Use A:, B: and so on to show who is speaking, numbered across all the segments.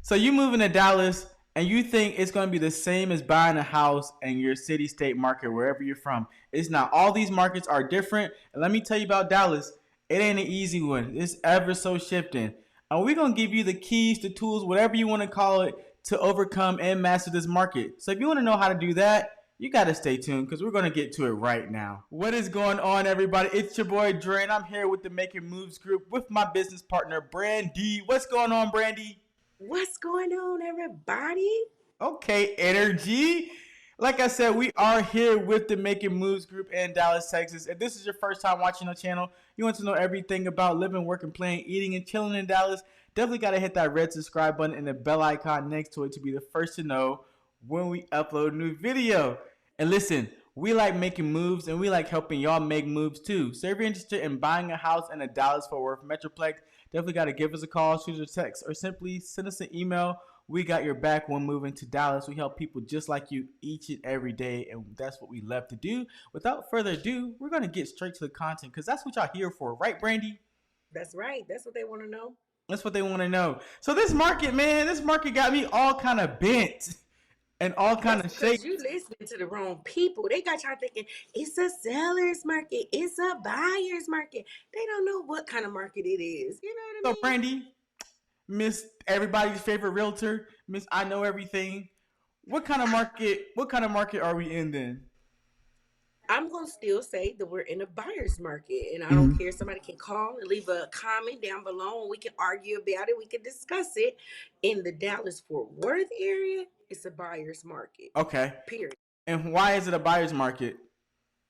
A: So you moving to Dallas and you think it's going to be the same as buying a house in your city, state market, wherever you're from. It's not. All these markets are different. And let me tell you about Dallas. It ain't an easy one. It's ever so shifting. And we're going to give you the keys, the tools, whatever you want to call it, to overcome and master this market. So if you want to know how to do that, you got to stay tuned because we're going to get to it right now. What is going on, everybody? It's your boy Dre, and I'm here with the Making Moves group with my business partner, Brandy. What's going on, Brandy?
B: What's going on, everybody?
A: Okay, energy. Like I said, we are here with the Making Moves group in Dallas, Texas. If this is your first time watching the channel, you want to know everything about living, working, playing, eating, and chilling in Dallas, definitely got to hit that red subscribe button and the bell icon next to it to be the first to know when we upload a new video. And listen, we like making moves and we like helping y'all make moves too. So if you're interested in buying a house in the Dallas Fort Worth Metroplex, definitely got to give us a call, shoot us a text, or simply send us an email. We got your back when moving to Dallas. We help people just like you each and every day, and that's what we love to do. Without further ado, we're gonna get straight to the content because that's what y'all here for, right, Brandy?
B: That's right. That's what they want to know.
A: That's what they want to know. So this market, man, this market got me all kind of bent and all kind
B: That's
A: of shaped.
B: because you listening to the wrong people. They got y'all thinking it's a seller's market, it's a buyer's market. They don't know what kind of market it is. You know what I
A: So
B: mean?
A: Brandy, Miss everybody's favorite realtor, Miss I know everything. What kind of market? What kind of market are we in then?
B: I'm gonna still say that we're in a buyer's market, and I don't
A: Mm-hmm.
B: care. Somebody can call and leave a comment down below, and we can argue about it. We can discuss it. In the Dallas Fort Worth area, it's a buyer's market.
A: Okay.
B: Period.
A: And why is it a buyer's market?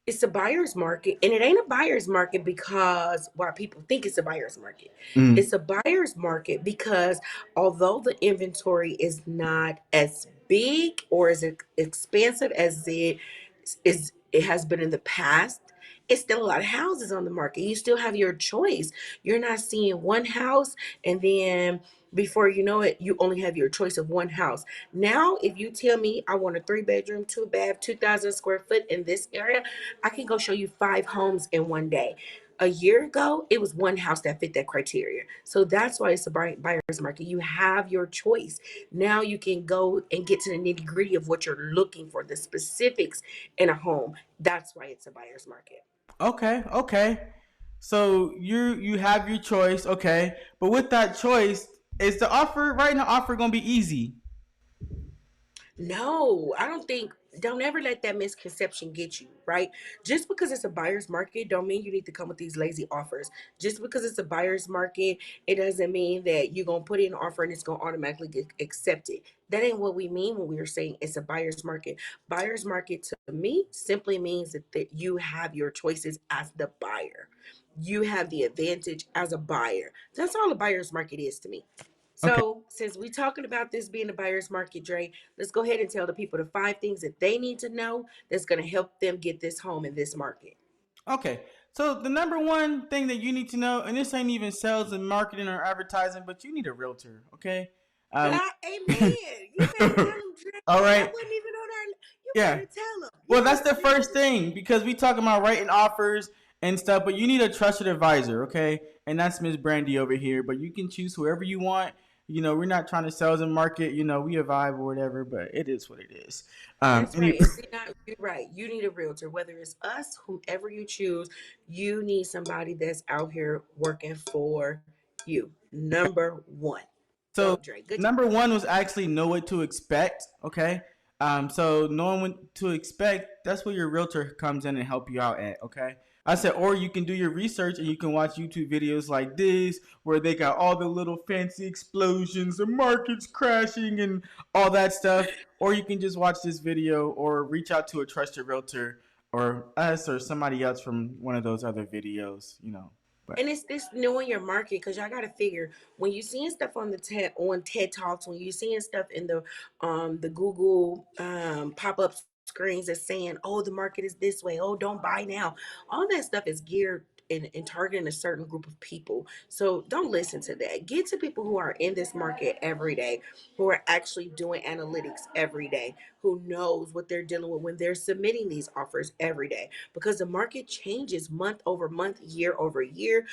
B: It's a buyer's market, and it ain't a buyer's market because why people think it's a buyer's market.
A: Mm.
B: It's a buyer's market because although the inventory is not as big or as expensive as it has been in the past, it's still a lot of houses on the market. You still have your choice. You're not seeing one house and then before you know it, you only have your choice of one house. Now, if you tell me I want a 3 bedroom, 2 bath, 2,000 square foot in this area, I can go show you 5 homes in one day. A year ago, it was one house that fit that criteria. So that's why it's a buyer's market. You have your choice. Now you can go and get to the nitty gritty of what you're looking for, the specifics in a home. That's why it's a buyer's market.
A: Okay, okay. So you have your choice, okay. But with that choice, is the offer right now offer gonna be easy?
B: No, I don't think. Don't ever let that misconception get you, right? Just because it's a buyer's market don't mean you need to come with these lazy offers. Just because it's a buyer's market, it doesn't mean that you're going to put in an offer and it's going to automatically get accepted. That ain't what we mean when we are saying it's a buyer's market. Buyer's market to me simply means that you have your choices as the buyer. You have the advantage as a buyer. That's all a buyer's market is to me.
A: Okay.
B: So, since we're talking about this being a buyer's market, Dre, let's go ahead and tell the people the 5 things that they need to know that's going to help them get this home in this market.
A: Okay. So the number one thing that you need to know, and this ain't even sales and marketing or advertising, but you need a realtor. Okay. Um.
B: Ah, amen. You better tell them, Dre.
A: All
B: That
A: right.
B: wasn't even on our. You
A: Yeah.
B: better tell them.
A: Well, that's
B: Yes,
A: the
B: yes.
A: first thing because we talking about writing offers and stuff, but you need a trusted advisor, okay? And that's Miss Brandy over here. But you can choose whoever you want. You know, we're not trying to sell and market. You know, we a vibe or whatever, but it is what it is.
B: That's
A: Any,
B: right. And see, not you're right. You need a realtor, whether it's us, whomever you choose. You need somebody that's out here working for you. Number one.
A: so
B: Go, Dre. Good job.
A: number one was actually know what to expect, okay? So knowing what to expect, that's where your realtor comes in and help you out at, okay? I said, or you can do your research and you can watch YouTube videos like this where they got all the little fancy explosions, the markets crashing and all that stuff. Or you can just watch this video or reach out to a trusted realtor or us or somebody else from one of those other videos, you know. But
B: And it's this knowing your market because y'all got to figure when you seeing stuff on the TED Talks, when you seeing stuff in the Google pop up screens that's saying, "Oh, the market is this way. Oh, don't buy now." All that stuff is geared and targeting a certain group of people. So don't listen to that. Get to people who are in this market every day, who are actually doing analytics every day, who knows what they're dealing with when they're submitting these offers every day because the market changes month over month, year over year.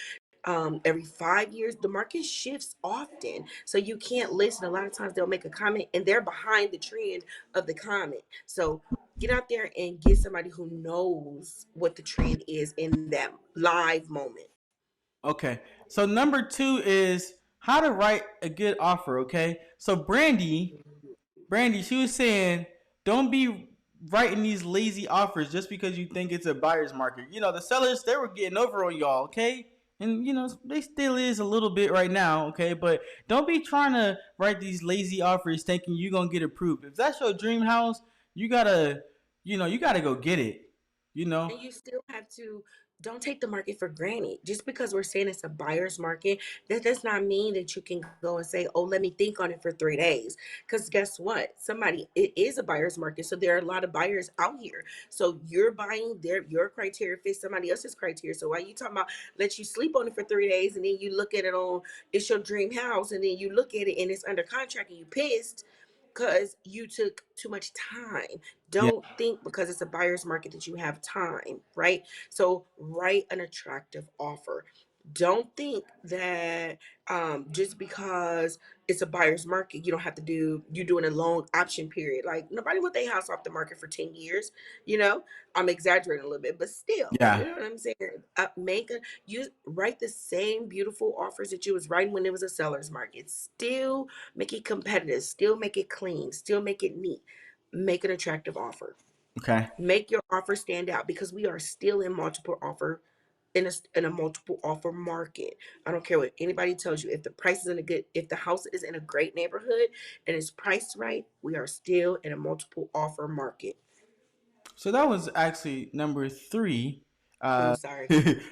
B: every 5 years. The market shifts often, so you can't listen. A lot of times they'll make a comment and they're behind the trend of the comment. So get out there and get somebody who knows what the trend is in that live moment.
A: Okay. So number two is how to write a good offer. Okay. So Brandy, she was saying, don't be writing these lazy offers just because you think it's a buyer's market. You know, the sellers, they were getting over on y'all, okay? And, you know, they still is a little bit right now, okay? But don't be trying to write these lazy offers thinking you're going to get approved. If that's your dream house, you got to, you got to go get it, you know?
B: And you still have to, don't take the market for granted. Just because we're saying it's a buyer's market, that does not mean that you can go and say, oh, let me think on it for 3 days. Because guess what? It is a buyer's market. So there are a lot of buyers out here. So you're buying your criteria fits somebody else's criteria. So why you talking about let you sleep on it for 3 days and then you look at it on, it's your dream house, and then you look at it and it's under contract and you pissed because you took too much time.
A: Yeah.
B: Don't think because it's a buyer's market that you have time, right? So write an attractive offer. Don't think that just because it's a buyer's market, you don't have to you're doing a long option period. Like nobody want their house off the market for 10 years, you know? I'm exaggerating a little bit, but still, you
A: Yeah.
B: know what I'm saying? You write the same beautiful offers that you was writing when it was a seller's market. Still make it competitive, still make it clean, still make it neat. Make an attractive offer.
A: Okay.
B: Make your offer stand out because we are still in multiple offer in a multiple offer market. I don't care what anybody tells you. If the price is in a good, if the house is in a great neighborhood and it's priced right, we are still in a multiple offer market.
A: So that was actually number three.
B: I'm sorry.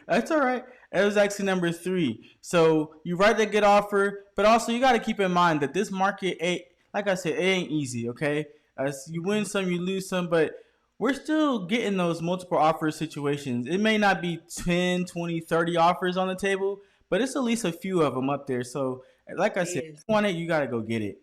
A: That's all right. It was actually number three. So you write a good offer, but also you got to keep in mind that this market ain't, like I said, it ain't easy. Okay, as you win some, you lose some, but we're still getting those multiple offer situations. It may not be 10, 20, 30 offers on the table, but it's at least a few of them up there. So, like I
B: It
A: said, if
B: is.
A: you want it, you got to go get it.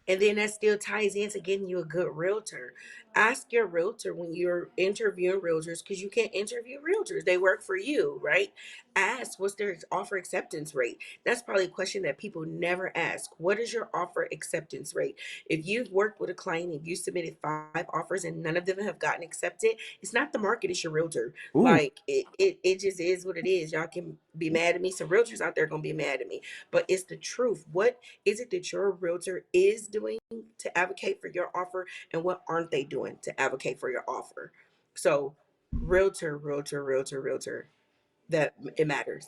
B: And then that still ties into getting you a good realtor. Ask your realtor when you're interviewing realtors, because you can't interview realtors. They work for you, right? Ask what's their offer acceptance rate. That's probably a question that people never ask. What is your offer acceptance rate? If you've worked with a client and you submitted 5 offers and none of them have gotten accepted, it's not the market, it's your realtor.
A: Ooh.
B: Like it just is what it is. Y'all can be mad at me. Some realtors out there gonna be mad at me. But it's the truth. What is it that your realtor is doing to advocate for your offer, and what aren't they doing to advocate for your offer? So, realtor, that it matters.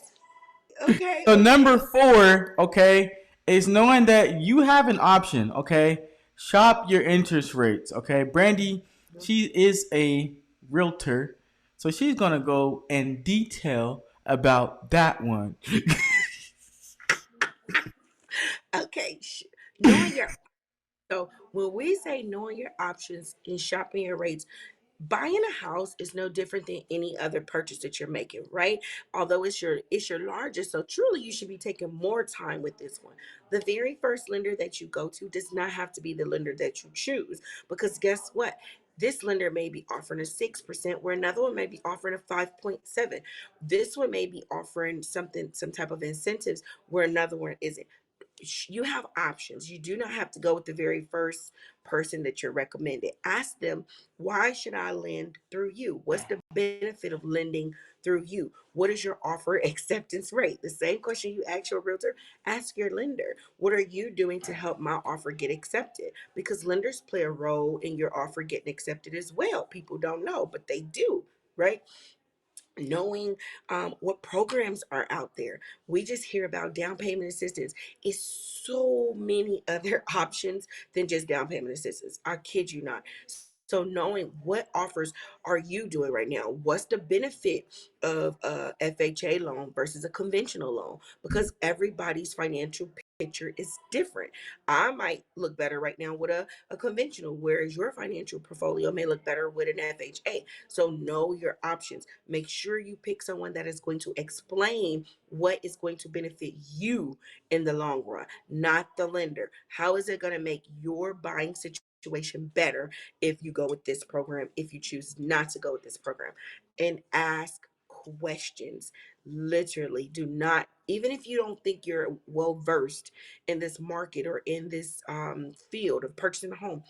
B: Okay,
A: So number
B: okay.
A: four, okay, is knowing that you have an option, okay? Shop your interest rates, okay? Brandy, she is a realtor, so she's gonna go in detail about that one.
B: Okay. Knowing your so when we say knowing your options and shopping your rates, buying a house is no different than any other purchase that you're making, right? Although it's your largest, so truly you should be taking more time with this one. The very first lender that you go to does not have to be the lender that you choose, because guess what? This lender may be offering a 6%, where another one may be offering a 5.7. This one may be offering some type of incentives, where another one isn't. You have options. You do not have to go with the very first person that you're recommended. Ask them, why should I lend through you? What's the benefit of lending through you? What is your offer acceptance rate? The same question you ask your realtor, ask your lender. What are you doing to help my offer get accepted? Because lenders play a role in your offer getting accepted as well. People don't know, but they do, right? Knowing what programs are out there. We just hear about down payment assistance. It's so many other options than just down payment assistance. I kid you not. So knowing what offers are you doing right now? What's the benefit of a FHA loan versus a conventional loan? Because everybody's financial picture is different. I might look better right now with a conventional, whereas your financial portfolio may look better with an FHA. So know your options. Make sure you pick someone that is going to explain what is going to benefit you in the long run, not the lender. How is it going to make your buying situation better if you go with this program, if you choose not to go with this program? And ask questions. Literally, do not, even if you don't think you're well versed in this market or in this field of purchasing a home,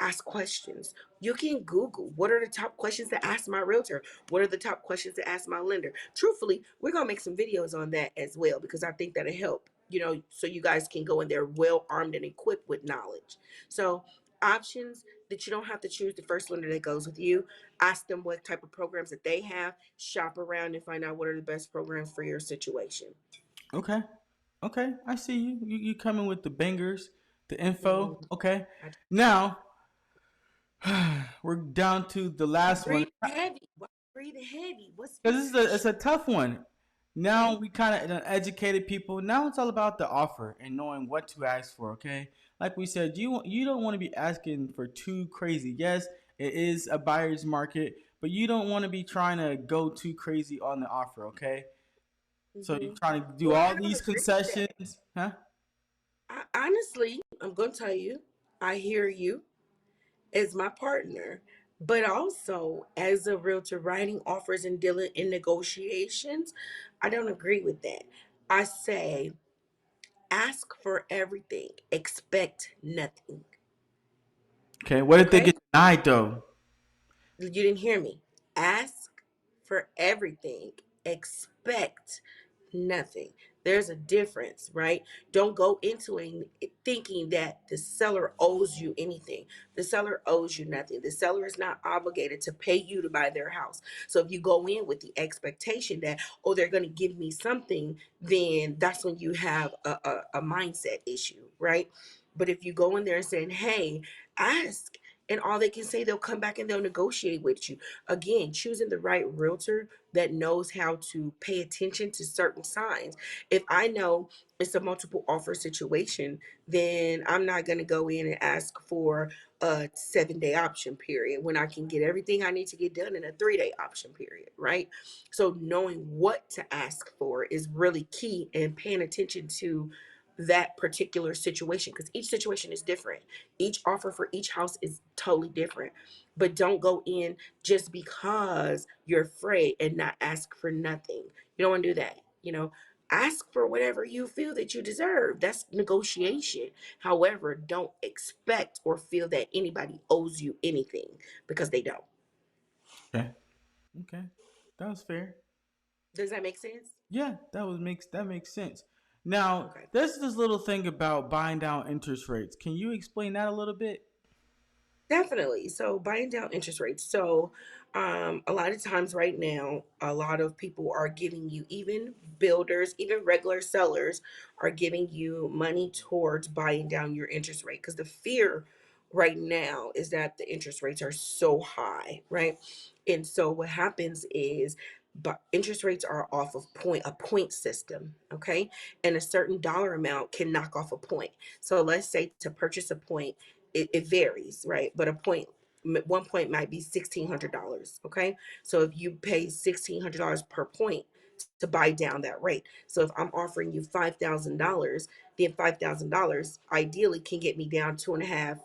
B: ask questions. You can Google what are the top questions to ask my realtor? What are the top questions to ask my lender? Truthfully, we're gonna make some videos on that as well because I think that'll help, so you guys can go in there well armed and equipped with knowledge. So options that you don't have to choose the first lender that goes with you. Ask them what type of programs that they have. Shop around and find out what are the best programs for your situation.
A: Okay. Okay. I see you. You coming with the bangers, the info.
B: Mm,
A: Okay.
B: I,
A: Now we're down to the
B: you
A: last one
B: breathe heavy. Why you breathing heavy?
A: because this is it's
B: Shh,
A: a tough one. Now
B: okay?
A: we kind of educated people. Now it's all about the offer and knowing what to ask for. Okay, like we said, you don't want to be asking for too crazy. Yes, it is a buyer's market, but you don't want to be trying to go too crazy on the offer. Okay, so you're
B: Hmm.
A: trying to do
B: Well, I
A: all
B: don't
A: these
B: agree with that.
A: concessions, huh?
B: Honestly, I'm going to tell you, I hear you as my partner, but also as a realtor writing offers and dealing in negotiations, I don't agree with that. I say ask for everything, expect nothing.
A: Okay, what if they
B: Okay?
A: get denied though?
B: You didn't hear me. Ask for everything, expect nothing. There's a difference, right? Don't go into it thinking that the seller owes you anything. The seller owes you nothing. The seller is not obligated to pay you to buy their house. So if you go in with the expectation that, oh, they're going to give me something, then that's when you have a mindset issue, right? But if you go in there and saying, hey, ask, and all they can say, they'll come back and they'll negotiate with you. Again, choosing the right realtor that knows how to pay attention to certain signs. If I know it's a multiple offer situation, then I'm not going to go in and ask for a 7 day option period when I can get everything I need to get done in a 3 day option period, right? So knowing what to ask for is really key, and paying attention to that particular situation because each situation is different. Each offer for each house is totally different. But don't go in just because you're afraid and not ask for nothing. You don't want to do that. Ask for whatever you feel that you deserve. That's negotiation. However, don't expect or feel that anybody owes you anything because they don't.
A: Okay, okay, that was fair.
B: Does that make sense?
A: Yeah, that makes sense. Now,
B: Okay.
A: there's this little thing about buying down interest rates. Can you explain that a little bit?
B: Definitely. So buying down interest rates. So a lot of times right now, a lot of people are giving you, even builders, even regular sellers are giving you money towards buying down your interest rate because the fear right now is that the interest rates are so high, right? And so what happens is, but interest rates are off of a point system, okay? And a certain dollar amount can knock off a point. So let's say to purchase a point, it varies, right? But 1 point might be $1,600. Okay, so if you pay $1,600 per point to buy down that rate, so if I'm offering you $5,000, then $5,000 ideally can get me down 2.5,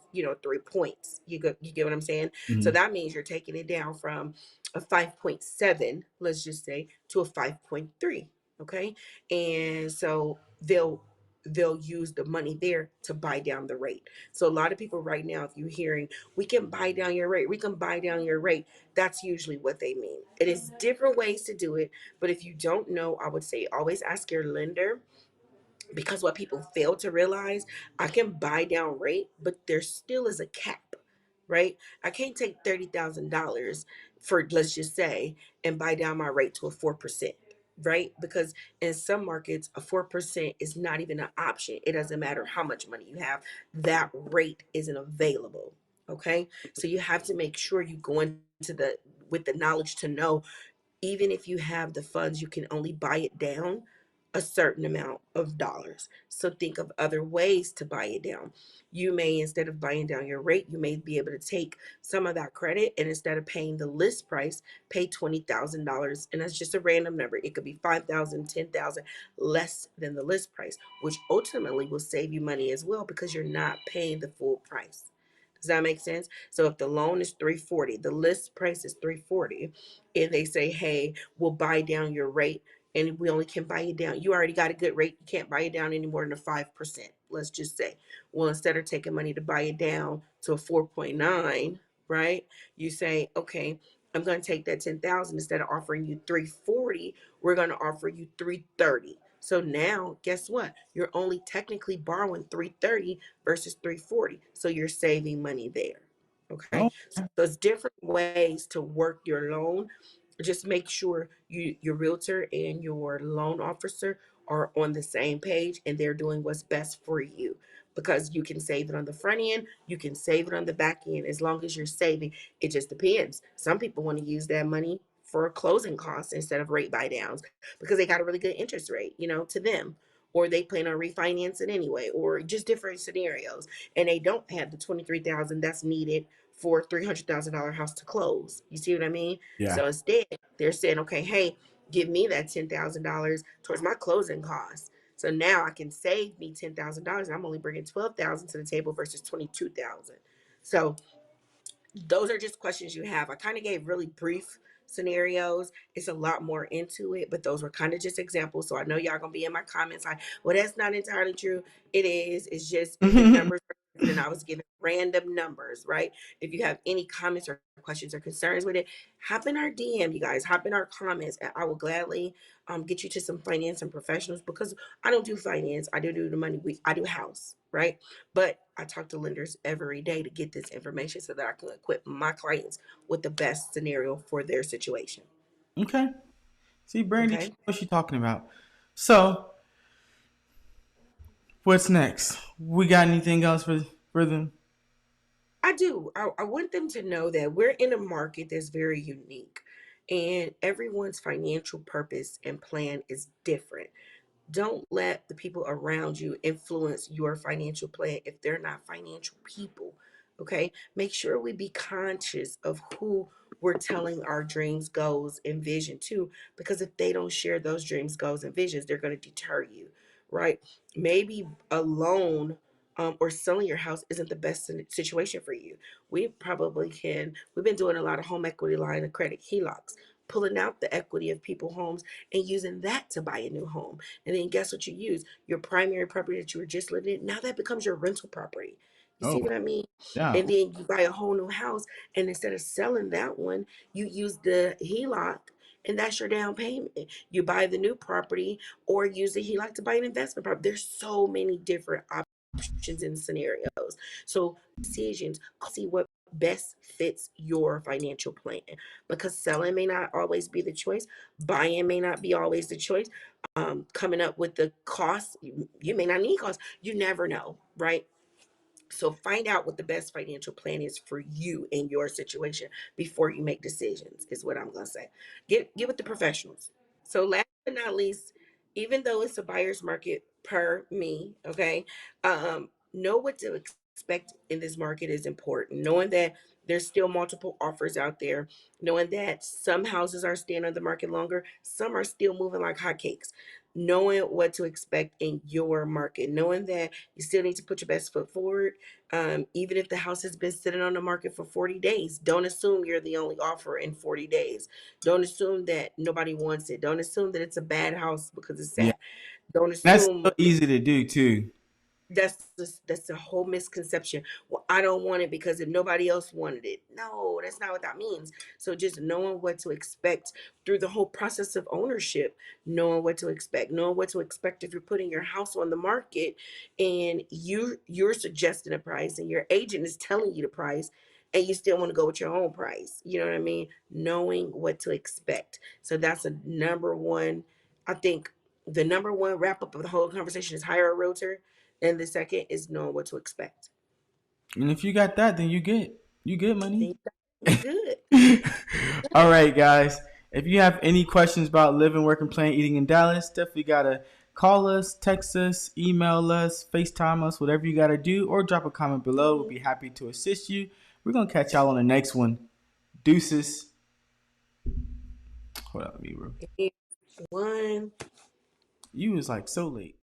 B: 3 points. You get what I'm saying? So
A: Mhm.
B: that means you're taking it down from a 5.7, let's just say, to a 5.3. Okay, and so they'll use the money there to buy down the rate. So a lot of people right now, if you're hearing, we can buy down your rate, we can buy down your rate, that's usually what they mean. It is different ways to do it, but if you don't know, I would say always ask your lender, because what people fail to realize, I can buy down rate, but there still is a cap, right? I can't take $30,000 for, let's just say, and buy down my rate to a 4%, right? Because in some markets, a 4% is not even an option. It doesn't matter how much money you have, that rate isn't available. Okay, so you have to make sure you go into the with the knowledge to know, even if you have the funds, you can only buy it down a certain amount of dollars. So think of other ways to buy it down. You may, instead of buying down your rate, you may be able to take some of that credit, and instead of paying the list price, pay $20,000. And that's just a random number. It could be 5,000, 10,000 less than the list price, which ultimately will save you money as well because you're not paying the full price. Does that make sense? So if the loan is 340, the list price is 340, and they say, "Hey, we'll buy down your rate and we only can buy you down. You already got a good rate. You can't buy it down any more than a 5%." Let's just say. Well, instead of taking money to buy it down to a 4.9, right? You say, "Okay, I'm going to take that 10,000, instead of offering you 340, we're going to offer you 330." So now, guess what? You're only technically borrowing 330 versus 340. So you're saving money there. Okay.
A: Oh,
B: So there's different ways to work your loan. Just make sure your realtor and your loan officer are on the same page and they're doing what's best for you, because you can save it on the front end, you can save it on the back end. As long as you're saving, it just depends. Some people want to use that money for closing costs instead of rate buy downs because they got a really good interest rate, to them, or they plan on refinancing anyway, or just different scenarios, and they don't have the 23,000 that's needed for $300,000 house to close. You see what I mean?
A: yeah.
B: So instead, they're saying, "Okay, hey, give me that $10,000 towards my closing costs." So now I can save me $10,000. I'm only bringing 12,000 to the table versus 22,000. So those are just questions you have. I kind of gave really brief scenarios. It's a lot more into it, but those were kind of just examples. So I know y'all gonna be in my comments like, "Well, that's not entirely true." It is. It's just the numbers are different, and I was given random numbers, right? If you have any comments or questions or concerns with it, hop in our DM, you guys. Hop in our comments, and I will gladly get you to some finance and professionals, because I don't do finance. I do the money. I do house, right? But I talk to lenders every day to get this information so that I can equip my clients with the best scenario for their situation.
A: Okay. See, Brandy, she
B: Okay.
A: knows what she's talking about. So, what's next? We got anything else for them?
B: I do. I want them to know that we're in a market that's very unique, and everyone's financial purpose and plan is different. Don't let the people around you influence your financial plan if they're not financial people. Okay. Make sure we be conscious of who we're telling our dreams, goals, and vision to, because if they don't share those dreams, goals, and visions, they're going to deter you, right? Maybe a loan, or selling your house isn't the best situation for you. We've been doing a lot of home equity line of credit, HELOCs, pulling out the equity of people homes and using that to buy a new home. And then guess what you use? Your primary property that you were just living in, now that becomes your rental property. You
A: Oh,
B: see what I mean?
A: yeah.
B: And then you buy a whole new house, and instead of selling that one, you use the HELOC, and that's your down payment. You buy the new property or use the HELOC to buy an investment property. There's so many different options and scenarios. So decisions, see what best fits your financial plan, because selling may not always be the choice, buying may not be always the choice. Coming up with the cost, you may not need costs. You never know, right? So find out what the best financial plan is for you in your situation before you make decisions, is what I'm gonna say. Get with the professionals. So last but not least, even though it's a buyer's market per me, okay, know what to expect in this market is important. Knowing that there's still multiple offers out there, knowing that some houses are staying on the market longer, some are still moving like hotcakes. Knowing what to expect in your market, knowing that you still need to put your best foot forward. Even if the house has been sitting on the market for 40 days, don't assume you're the only offer in 40 days. Don't assume that nobody wants it. Don't assume that it's a bad house because it's
A: Yeah.
B: sat. Don't
A: That's
B: assume
A: so easy to do too.
B: that's a whole misconception. Well, I don't want it because if nobody else wanted it. No, that's not what that means. So just knowing what to expect through the whole process of ownership, knowing what to expect, knowing what to expect if you're putting your house on the market and you're suggesting a price and your agent is telling you the price, and you still want to go with your own price. You know what I mean? Knowing what to expect. So that's a number one. I think the number one wrap up of the whole conversation is hire a realtor, and the second is knowing what to expect.
A: And if you got that, then you good money.
B: Then you good.
A: All right, guys. If you have any questions about living, working, playing, eating in Dallas, definitely gotta call us, text us, email us, FaceTime us, whatever you gotta do, or drop a comment below. We'll be happy to assist you. We're gonna catch y'all on the next one. Deuces. Hold on, me, bro.
B: One.
A: You was like so late.